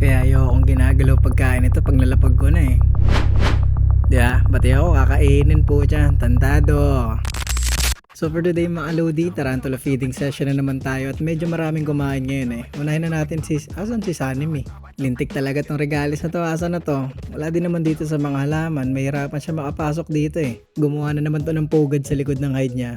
Kaya ayokong ginagalaw pagkain ito pag nalapag ko na eh. Di ba? Pati ako kakainin po dyan. Tandado. So for today mga Lodi, tarantula feeding session na naman tayo at medyo maraming kumain ngayon eh. Unahin na natin asan si Sanim eh. Lintik talaga tong regalis na to, asan na to? Wala din naman dito sa mga halaman, mahirapan siya makapasok dito eh. Gumawa na naman to ng pugad sa likod ng hide niya.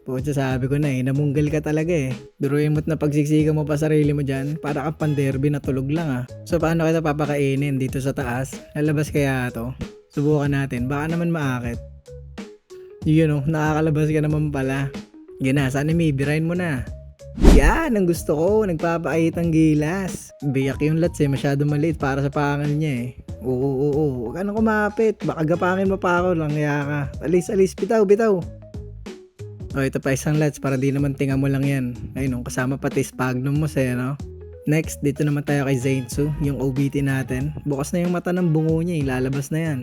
Pucha, sabi ko na eh, namunggal ka talaga eh. Biruin mo't na pagsiksikan mo pa sarili mo dyan, para kang panderby na tulog lang ah. So paano kita papakainin dito sa taas? Lalabas kaya to? Subukan natin, baka naman maakit. Yun oh, nakakalabas ka naman pala. Yan na, sana may birain mo na. Yan, ang gusto ko, nagpapakait ang gilas. Biyak yung lats eh, masyado maliit para sa pangal niya eh. Oo, huwag ka nang kumapit, baka gapangin mo pa ako lang, kaya ka. Alis, bitaw. O ito pa isang lats para di naman tinga mo lang yan. Ayun oh, kasama pati sphagnum mo sa'yo no. Next, dito naman tayo kay Zainsu, yung OBT natin. Bukas na yung mata ng bungo niya, ilalabas na yan.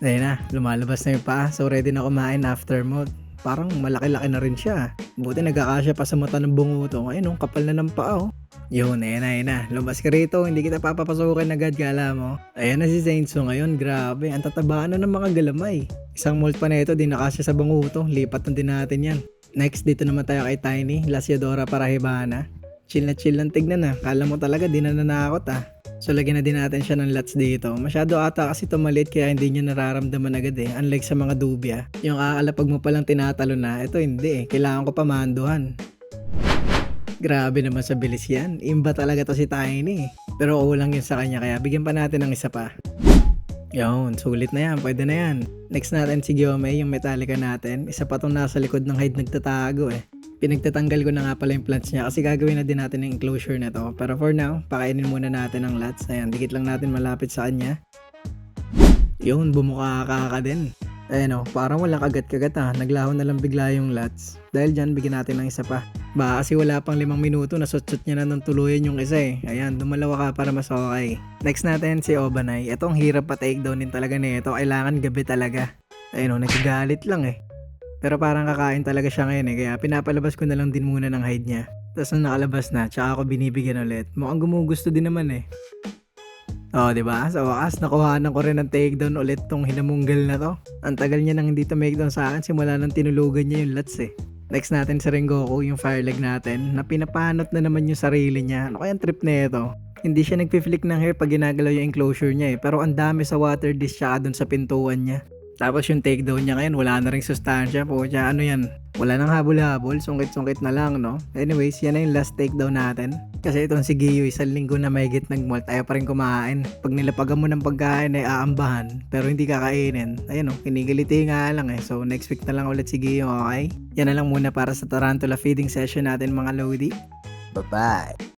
Ayun na, lumalabas na yung paa, so ready na kumain after mode. Parang malaki-laki na rin siya. Buti nagkakasya pa sa mata ng bungo to. Ayun oh, kapal na ng paa oh. Yun, ayun na. Lumabas ka rito, hindi kita papapasukin agad, kala mo. Ayan na si Zainsu ngayon, grabe. Ang tatabaan na ng mga galamay. Isang mold pa na ito, di nakasya sa bungo to. Lipat na din natin yan. Next, dito naman tayo kay Tiny, Lasiadora Parahibana. Chill lang tignan na. Kala mo talaga, di na nanakot ah. So lagyan na din natin siya ng lats dito. Masyado ata kasi tumalit kaya hindi nyo nararamdaman agad eh. Unlike sa mga dubya. Yung aalapag mo palang tinatalo na, ito hindi eh. Kailangan ko pa manduhan. Grabe naman sa bilis yan. Imba talaga to si Tiny eh. Pero kulang yun sa kanya kaya bigyan pa natin ng isa pa. Yun, sulit na yan. Pwede na yan. Next natin si Gyome, yung Metallica natin. Isa pa tong nasa likod ng hide nagtatago eh. Pinagtatanggal ko na nga pala yung plants niya kasi gagawin na din natin yung enclosure na to. Pero for now, pakainin muna natin ang lats. Ayan, dikit lang natin malapit sa kanya. Yun, bumuka ka din. Ayan o, parang walang kagat-kagat ha. Naglaho na lang bigla yung lats. Dahil dyan, bigyan natin ng isa pa. Baka kasi wala pang 5 minuto, nasutsut niya na ng tuluyan yung isa eh. Ayan, dumalawa ka para mas okay. Next natin si Obanay. Itong hirap pa take down din talaga nito. Kailangan gabi talaga. Ayun o, nagagalit lang eh. Pero parang kakain talaga siya ngayon eh, kaya pinapalabas ko na lang din muna ng hide niya. Tapos nung nakalabas na, tsaka ako binibigyan ulit. Mukhang gumugusto din naman eh. Oh, diba? Sa wakas, nakuhanan ko rin ng takedown ulit tong hinamunggal na to. Ang tagal niya nang hindi tumakedown sa akin, simula nang tinulugan niya yung lats eh. Next natin sa Rengoku, yung fire leg natin, na pinapanot na naman yung sarili niya. Ano kaya ang trip na ito? Hindi siya nagpi-flick ng hair pag ginagalaw yung enclosure niya eh, pero ang dami sa water dish tsaka dun sa pintuan niya. Tapos yung takedown niya ngayon, wala na ring sustansya po. Kaya ano yan, wala nang habol-habol, sungkit-sungkit na lang no. Anyways, yan na yung last takedown natin. Kasi itong si Giyo, isang linggo na mahigit nag-molt, ayaw pa rin kumain. Pag nilapagan mo ng pagkain ay aambahan, pero hindi kakainin. Ayun o, kinigiliti nga lang eh. So next week na lang ulit si Giyo, okay? Yan na lang muna para sa tarantula feeding session natin mga Lodi. Bye-bye!